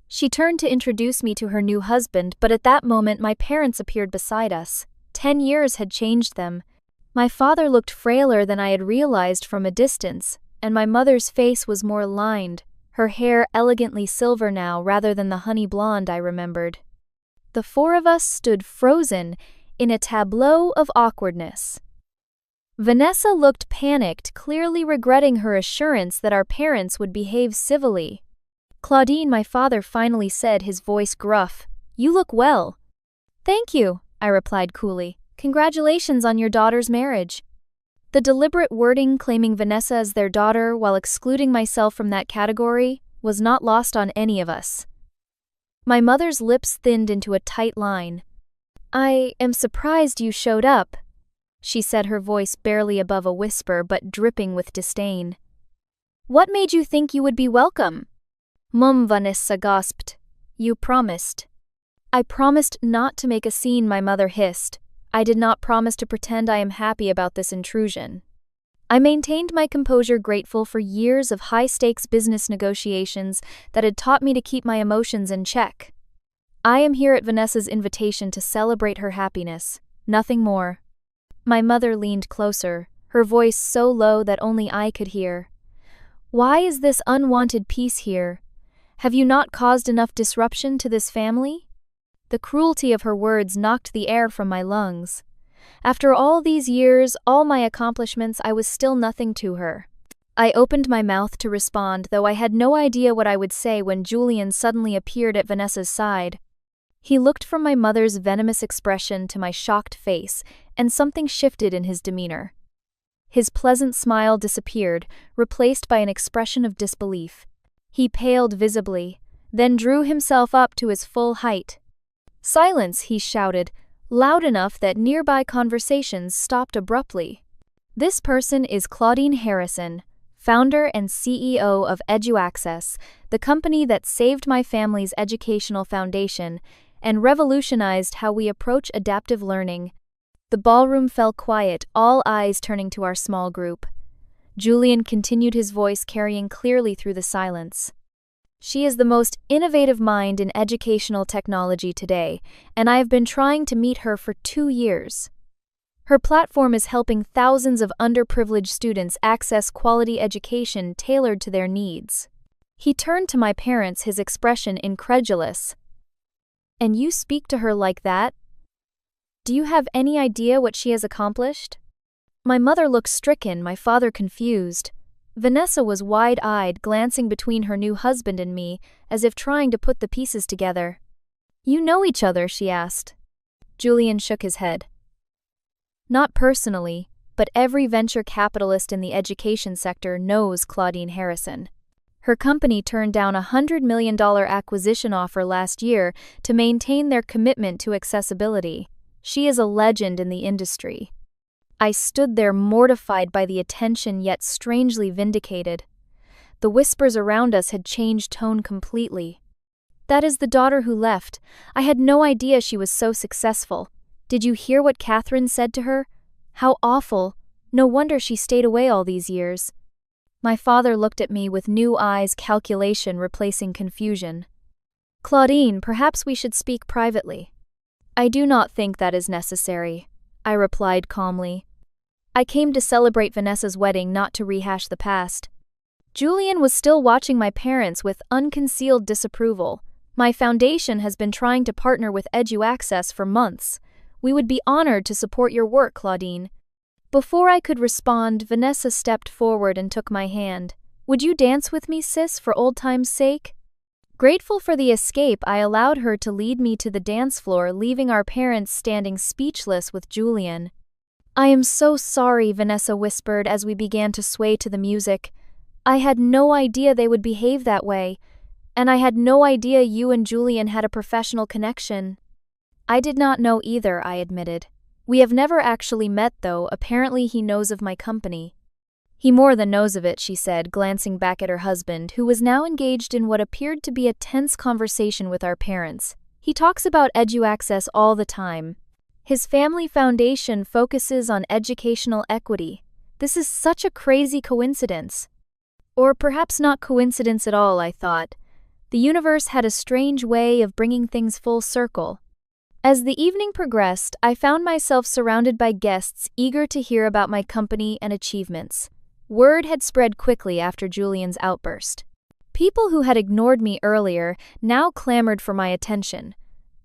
She turned to introduce me to her new husband, but at that moment my parents appeared beside us. 10 years had changed them. My father looked frailer than I had realized from a distance, and my mother's face was more lined, her hair elegantly silver now rather than the honey blonde I remembered. The 4 of us stood frozen in a tableau of awkwardness. Vanessa looked panicked, clearly regretting her assurance that our parents would behave civilly. "Claudine," my father finally said, his voice gruff, "you look well." "Thank you," I replied coolly. "Congratulations on your daughter's marriage." The deliberate wording claiming Vanessa as their daughter while excluding myself from that category was not lost on any of us. My mother's lips thinned into a tight line. "I am surprised you showed up," she said, her voice barely above a whisper but dripping with disdain. "What made you think you would be welcome?" "Mum," Vanessa gasped. "You promised." "I promised not to make a scene," my mother hissed. "I did not promise to pretend I am happy about this intrusion." I maintained my composure, grateful for years of high-stakes business negotiations that had taught me to keep my emotions in check. "I am here at Vanessa's invitation to celebrate her happiness, nothing more." My mother leaned closer, her voice so low that only I could hear. "Why is this unwanted peace here? Have you not caused enough disruption to this family?" The cruelty of her words knocked the air from my lungs. After all these years, all my accomplishments, I was still nothing to her. I opened my mouth to respond, though I had no idea what I would say when Julian suddenly appeared at Vanessa's side. He looked from my mother's venomous expression to my shocked face, and something shifted in his demeanor. His pleasant smile disappeared, replaced by an expression of disbelief. He paled visibly, then drew himself up to his full height. "Silence," he shouted, loud enough that nearby conversations stopped abruptly. "This person is Claudine Harrison, founder and CEO of EduAccess, the company that saved my family's educational foundation and revolutionized how we approach adaptive learning." The ballroom fell quiet, all eyes turning to our small group. Julian continued, his voice carrying clearly through the silence. "She is the most innovative mind in educational technology today, and I have been trying to meet her for 2 years. Her platform is helping thousands of underprivileged students access quality education tailored to their needs." He turned to my parents, his expression incredulous. "And you speak to her like that? Do you have any idea what she has accomplished?" My mother looked stricken, my father confused. Vanessa was wide-eyed, glancing between her new husband and me, as if trying to put the pieces together. "You know each other?" she asked. Julian shook his head. "Not personally, but every venture capitalist in the education sector knows Claudine Harrison. Her company turned down a $100 million acquisition offer last year to maintain their commitment to accessibility. She is a legend in the industry." I stood there, mortified by the attention yet strangely vindicated. The whispers around us had changed tone completely. "That is the daughter who left. I had no idea she was so successful. Did you hear what Catherine said to her? How awful. No wonder she stayed away all these years." My father looked at me with new eyes, calculation replacing confusion. "Claudine, perhaps we should speak privately." "I do not think that is necessary," I replied calmly. "I came to celebrate Vanessa's wedding, not to rehash the past." Julian was still watching my parents with unconcealed disapproval. "My foundation has been trying to partner with EduAccess for months. We would be honored to support your work, Claudine." Before I could respond, Vanessa stepped forward and took my hand. "Would you dance with me, sis, for old time's sake?" Grateful for the escape, I allowed her to lead me to the dance floor, leaving our parents standing speechless with Julian. "I am so sorry," Vanessa whispered as we began to sway to the music. "I had no idea they would behave that way, and I had no idea you and Julian had a professional connection." "I did not know either," I admitted. "We have never actually met, though. Apparently he knows of my company." "He more than knows of it," she said, glancing back at her husband, who was now engaged in what appeared to be a tense conversation with our parents. "He talks about EduAccess all the time. His family foundation focuses on educational equity. This is such a crazy coincidence." Or perhaps not coincidence at all, I thought. The universe had a strange way of bringing things full circle. As the evening progressed, I found myself surrounded by guests eager to hear about my company and achievements. Word had spread quickly after Julian's outburst. People who had ignored me earlier now clamored for my attention.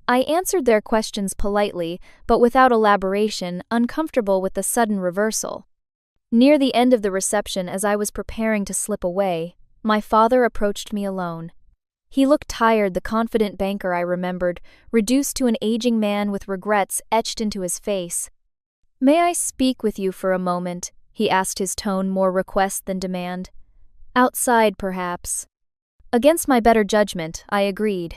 I answered their questions politely, but without elaboration, uncomfortable with the sudden reversal. Near the end of the reception, as I was preparing to slip away, my father approached me alone. He looked tired, the confident banker I remembered, reduced to an aging man with regrets etched into his face. "May I speak with you for a moment?" he asked, his tone more request than demand. "Outside, perhaps." Against my better judgment, I agreed.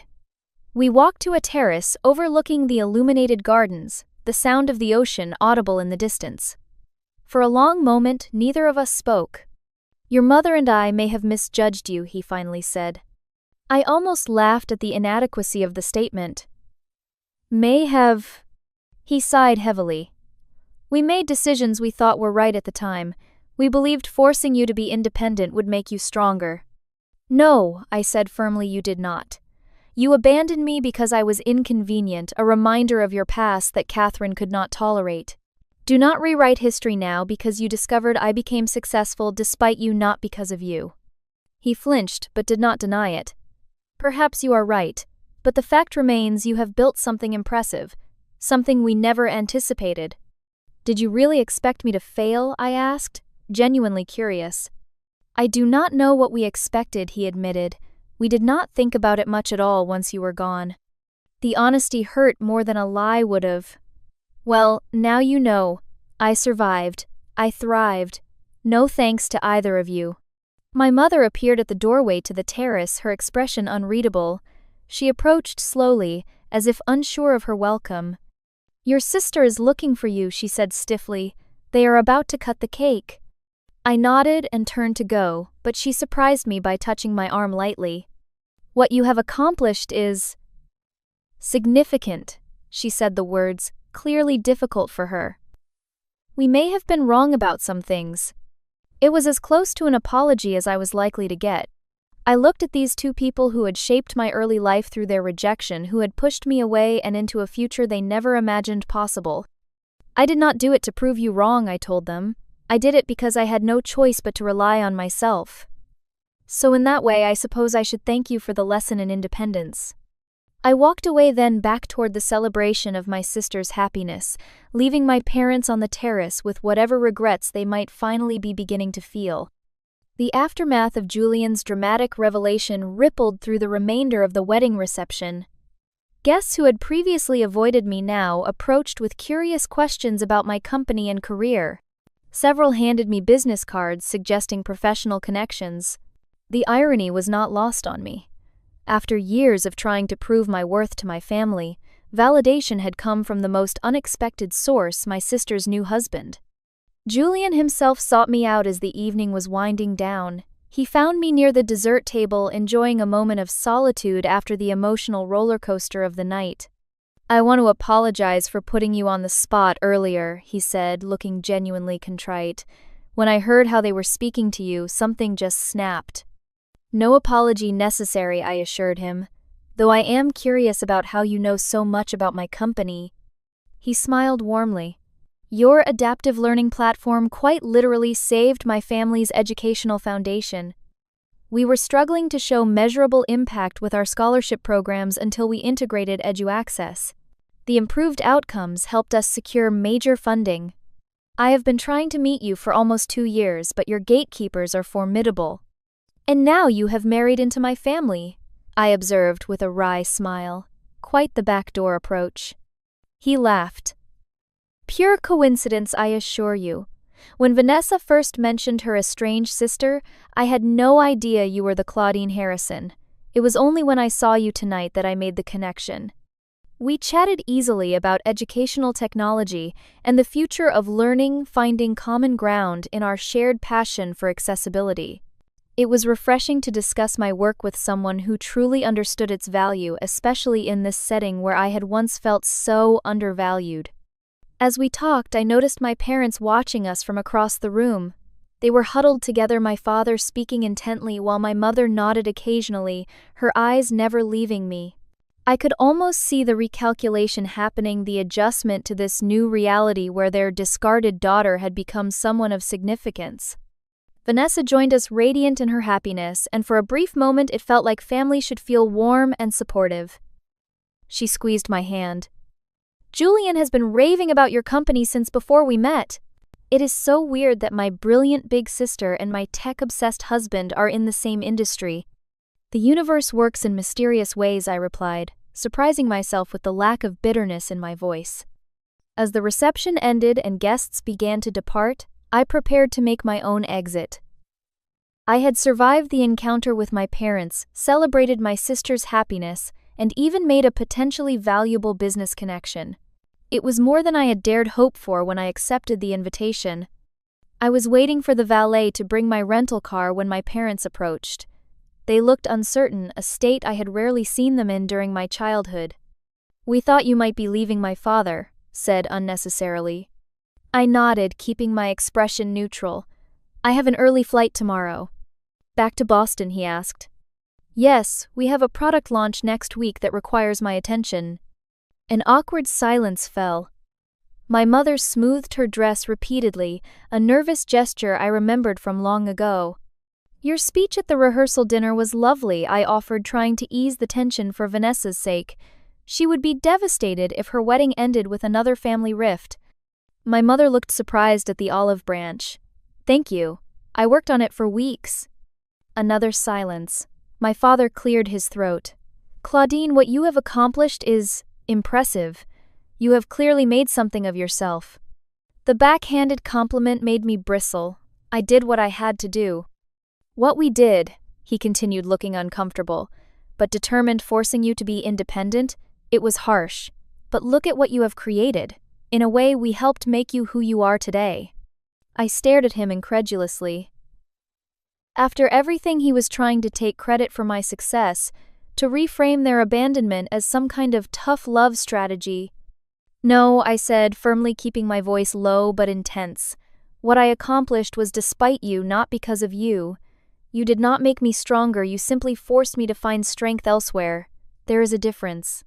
We walked to a terrace overlooking the illuminated gardens, the sound of the ocean audible in the distance. For a long moment, neither of us spoke. "Your mother and I may have misjudged you," he finally said. I almost laughed at the inadequacy of the statement. "May have..." He sighed heavily. "We made decisions we thought were right at the time. We believed forcing you to be independent would make you stronger." "No," I said firmly, "you did not. You abandoned me because I was inconvenient, a reminder of your past that Catherine could not tolerate. Do not rewrite history now because you discovered I became successful despite you, not because of you." He flinched, but did not deny it. "Perhaps you are right. But the fact remains you have built something impressive, something we never anticipated. Did you really expect me to fail? I asked, genuinely curious. I do not know what we expected, he admitted. We did not think about it much at all once you were gone. The honesty hurt more than a lie would have. Well, now you know. I survived. I thrived. No thanks to either of you. My mother appeared at the doorway to the terrace, her expression unreadable. She approached slowly, as if unsure of her welcome. Your sister is looking for you, she said stiffly. They are about to cut the cake. I nodded and turned to go, but she surprised me by touching my arm lightly. What you have accomplished is significant, she said the words, clearly difficult for her. We may have been wrong about some things. It was as close to an apology as I was likely to get. I looked at these two people who had shaped my early life through their rejection, who had pushed me away and into a future they never imagined possible. I did not do it to prove you wrong, I told them. I did it because I had no choice but to rely on myself. So in that way, I suppose I should thank you for the lesson in independence. I walked away then back toward the celebration of my sister's happiness, leaving my parents on the terrace with whatever regrets they might finally be beginning to feel. The aftermath of Julian's dramatic revelation rippled through the remainder of the wedding reception. Guests who had previously avoided me now approached with curious questions about my company and career. Several handed me business cards suggesting professional connections. The irony was not lost on me. After years of trying to prove my worth to my family, validation had come from the most unexpected source, my sister's new husband. Julian himself sought me out as the evening was winding down. He found me near the dessert table, enjoying a moment of solitude after the emotional roller coaster of the night. I want to apologize for putting you on the spot earlier, he said, looking genuinely contrite. When I heard how they were speaking to you, something just snapped. No apology necessary, I assured him, though I am curious about how you know so much about my company. He smiled warmly. Your adaptive learning platform quite literally saved my family's educational foundation. We were struggling to show measurable impact with our scholarship programs until we integrated EduAccess. The improved outcomes helped us secure major funding. I have been trying to meet you for almost 2 years, but your gatekeepers are formidable. And now you have married into my family, I observed with a wry smile. Quite the backdoor approach. He laughed. Pure coincidence, I assure you. When Vanessa first mentioned her estranged sister, I had no idea you were the Claudine Harrison. It was only when I saw you tonight that I made the connection. We chatted easily about educational technology and the future of learning, finding common ground in our shared passion for accessibility. It was refreshing to discuss my work with someone who truly understood its value, especially in this setting where I had once felt so undervalued. As we talked, I noticed my parents watching us from across the room. They were huddled together, my father speaking intently while my mother nodded occasionally, her eyes never leaving me. I could almost see the recalculation happening, the adjustment to this new reality where their discarded daughter had become someone of significance. Vanessa joined us radiant in her happiness, and for a brief moment it felt like family should feel warm and supportive. She squeezed my hand. Julian has been raving about your company since before we met. It is so weird that my brilliant big sister and my tech-obsessed husband are in the same industry. The universe works in mysterious ways, I replied, surprising myself with the lack of bitterness in my voice. As the reception ended and guests began to depart, I prepared to make my own exit. I had survived the encounter with my parents, celebrated my sister's happiness, and even made a potentially valuable business connection. It was more than I had dared hope for when I accepted the invitation. I was waiting for the valet to bring my rental car when my parents approached. They looked uncertain, a state I had rarely seen them in during my childhood. We thought you might be leaving my father, said unnecessarily. I nodded, keeping my expression neutral. I have an early flight tomorrow. Back to Boston, he asked. Yes, we have a product launch next week that requires my attention. An awkward silence fell. My mother smoothed her dress repeatedly, a nervous gesture I remembered from long ago. Your speech at the rehearsal dinner was lovely, I offered, trying to ease the tension for Vanessa's sake. She would be devastated if her wedding ended with another family rift. My mother looked surprised at the olive branch. Thank you. I worked on it for weeks. Another silence. My father cleared his throat. Claudine, what you have accomplished is impressive. You have clearly made something of yourself. The backhanded compliment made me bristle. I did what I had to do. What we did, he continued, looking uncomfortable, but determined, forcing you to be independent, it was harsh. But look at what you have created. In a way, we helped make you who you are today. I stared at him incredulously. After everything, he was trying to take credit for my success, to reframe their abandonment as some kind of tough love strategy. No, I said, firmly, keeping my voice low but intense. What I accomplished was despite you, not because of you. You did not make me stronger, you simply forced me to find strength elsewhere. There is a difference.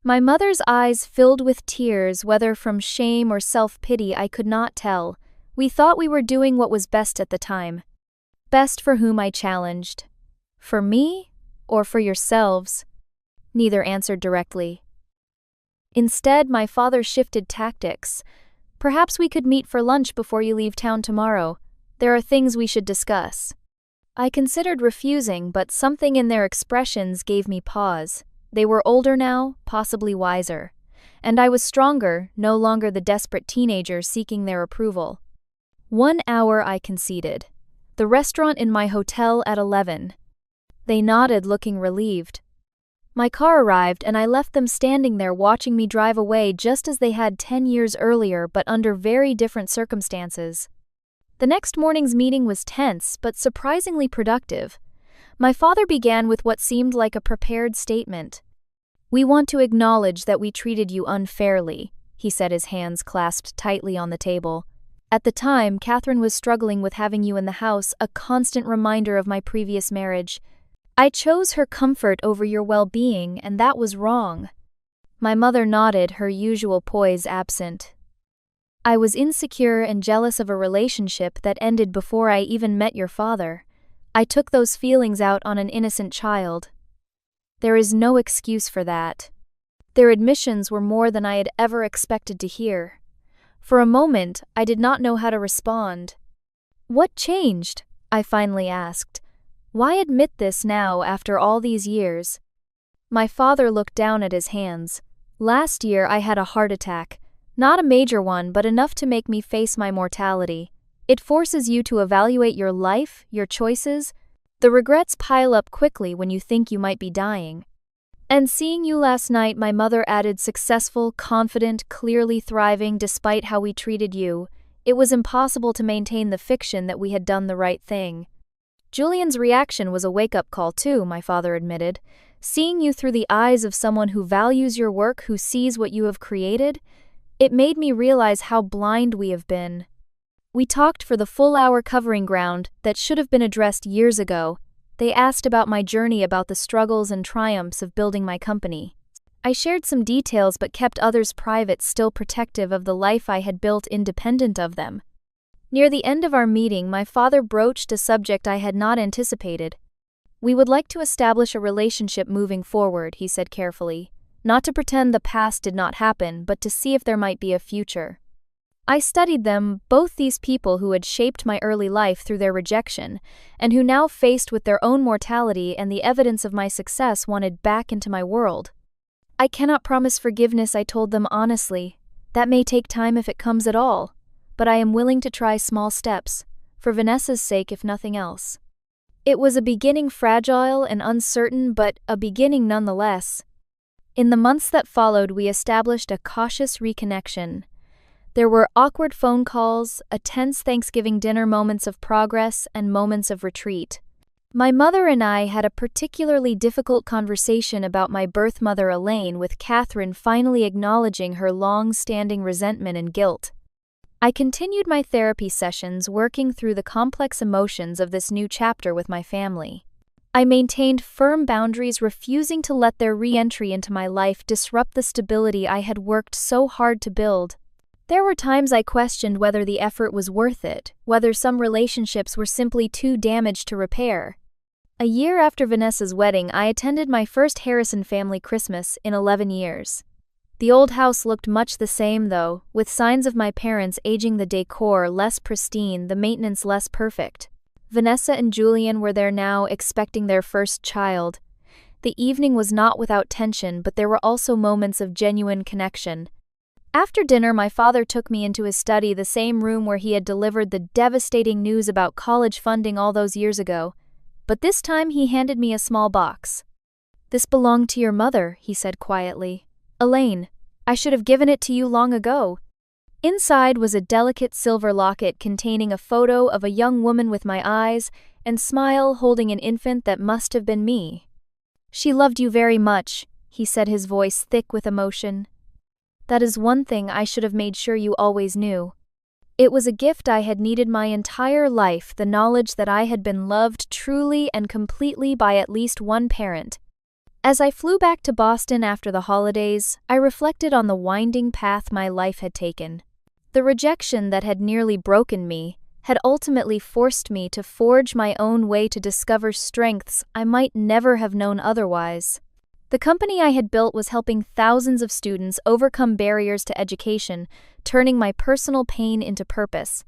My mother's eyes filled with tears, whether from shame or self-pity, I could not tell. We thought we were doing what was best at the time. Best for whom, I challenged. For me? Or for yourselves? Neither answered directly. Instead, my father shifted tactics. Perhaps we could meet for lunch before you leave town tomorrow. There are things we should discuss. I considered refusing, but something in their expressions gave me pause. They were older now, possibly wiser. And I was stronger, no longer the desperate teenager seeking their approval. 1 hour, I conceded. The restaurant in my hotel at 11. They nodded, looking relieved. My car arrived, and I left them standing there watching me drive away just as they had 10 years earlier, but under very different circumstances. The next morning's meeting was tense, but surprisingly productive. My father began with what seemed like a prepared statement. We want to acknowledge that we treated you unfairly, he said, his hands clasped tightly on the table. At the time, Catherine was struggling with having you in the house, a constant reminder of my previous marriage. I chose her comfort over your well-being, and that was wrong. My mother nodded, her usual poise absent. I was insecure and jealous of a relationship that ended before I even met your father. I took those feelings out on an innocent child. There is no excuse for that. Their admissions were more than I had ever expected to hear. For a moment, I did not know how to respond. What changed? I finally asked. Why admit this now after all these years? My father looked down at his hands. Last year I had a heart attack. Not a major one, but enough to make me face my mortality. It forces you to evaluate your life, your choices. The regrets pile up quickly when you think you might be dying. And seeing you last night, my mother added, successful, confident, clearly thriving despite how we treated you. It was impossible to maintain the fiction that we had done the right thing. Julian's reaction was a wake-up call too, my father admitted. Seeing you through the eyes of someone who values your work, who sees what you have created, it made me realize how blind we have been. We talked for the full hour, covering ground that should have been addressed years ago. They asked about my journey, about the struggles and triumphs of building my company. I shared some details but kept others private, still protective of the life I had built independent of them. Near the end of our meeting, my father broached a subject I had not anticipated. We would like to establish a relationship moving forward, he said carefully. Not to pretend the past did not happen, but to see if there might be a future. I studied them, both these people who had shaped my early life through their rejection, and who now, faced with their own mortality and the evidence of my success, wanted back into my world. I cannot promise forgiveness, I told them honestly. That may take time if it comes at all, but I am willing to try small steps, for Vanessa's sake if nothing else. It was a beginning, fragile and uncertain, but a beginning nonetheless. In the months that followed, we established a cautious reconnection. There were awkward phone calls, a tense Thanksgiving dinner, moments of progress and moments of retreat. My mother and I had a particularly difficult conversation about my birth mother Elaine, with Catherine finally acknowledging her long-standing resentment and guilt. I continued my therapy sessions, working through the complex emotions of this new chapter with my family. I maintained firm boundaries, refusing to let their re-entry into my life disrupt the stability I had worked so hard to build. There were times I questioned whether the effort was worth it, whether some relationships were simply too damaged to repair. A year after Vanessa's wedding, I attended my first Harrison family Christmas in 11 years. The old house looked much the same though, with signs of my parents aging, the decor less pristine, the maintenance less perfect. Vanessa and Julian were there now, expecting their first child. The evening was not without tension, but there were also moments of genuine connection. After dinner, my father took me into his study, the same room where he had delivered the devastating news about college funding all those years ago. But this time he handed me a small box. "This belonged to your mother," he said quietly. "Elaine, I should have given it to you long ago." Inside was a delicate silver locket containing a photo of a young woman with my eyes and smile holding an infant that must have been me. "She loved you very much," he said, his voice thick with emotion. "That is one thing I should have made sure you always knew." It was a gift I had needed my entire life, the knowledge that I had been loved truly and completely by at least one parent. As I flew back to Boston after the holidays, I reflected on the winding path my life had taken. The rejection that had nearly broken me had ultimately forced me to forge my own way, to discover strengths I might never have known otherwise. The company I had built was helping thousands of students overcome barriers to education, turning my personal pain into purpose.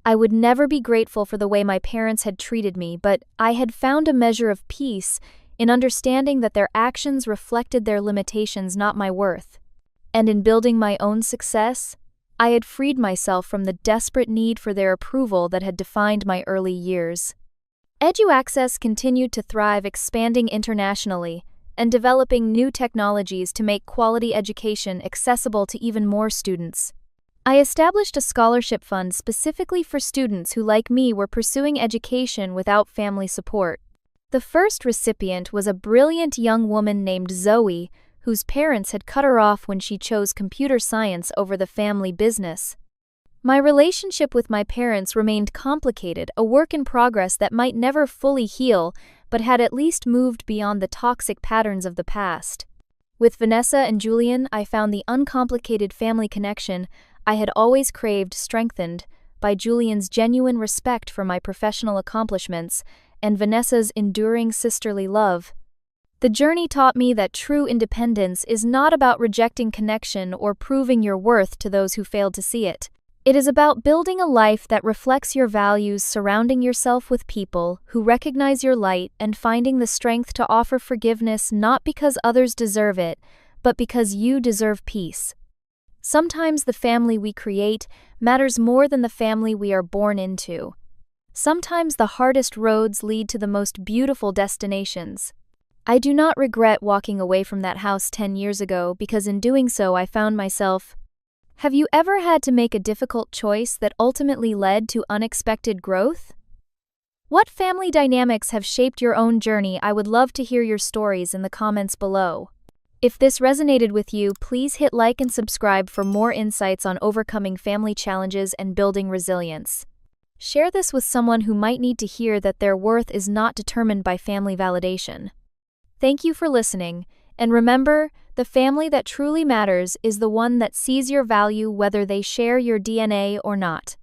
I would never be grateful for the way my parents had treated me, but I had found a measure of peace in understanding that their actions reflected their limitations, not my worth. And in building my own success, I had freed myself from the desperate need for their approval that had defined my early years. EduAccess continued to thrive, expanding internationally and developing new technologies to make quality education accessible to even more students. I established a scholarship fund specifically for students who, like me, were pursuing education without family support. The first recipient was a brilliant young woman named Zoe, whose parents had cut her off when she chose computer science over the family business. My relationship with my parents remained complicated, a work in progress that might never fully heal, but had at least moved beyond the toxic patterns of the past. With Vanessa and Julian, I found the uncomplicated family connection I had always craved strengthened by Julian's genuine respect for my professional accomplishments and Vanessa's enduring sisterly love. The journey taught me that true independence is not about rejecting connection or proving your worth to those who failed to see it. It is about building a life that reflects your values, surrounding yourself with people who recognize your light, and finding the strength to offer forgiveness not because others deserve it, but because you deserve peace. Sometimes the family we create matters more than the family we are born into. Sometimes the hardest roads lead to the most beautiful destinations. I do not regret walking away from that house 10 years ago, because in doing so I found myself. Have you ever had to make a difficult choice that ultimately led to unexpected growth? What family dynamics have shaped your own journey? I would love to hear your stories in the comments below. If this resonated with you, please hit like and subscribe for more insights on overcoming family challenges and building resilience. Share this with someone who might need to hear that their worth is not determined by family validation. Thank you for listening, and remember, the family that truly matters is the one that sees your value, whether they share your DNA or not.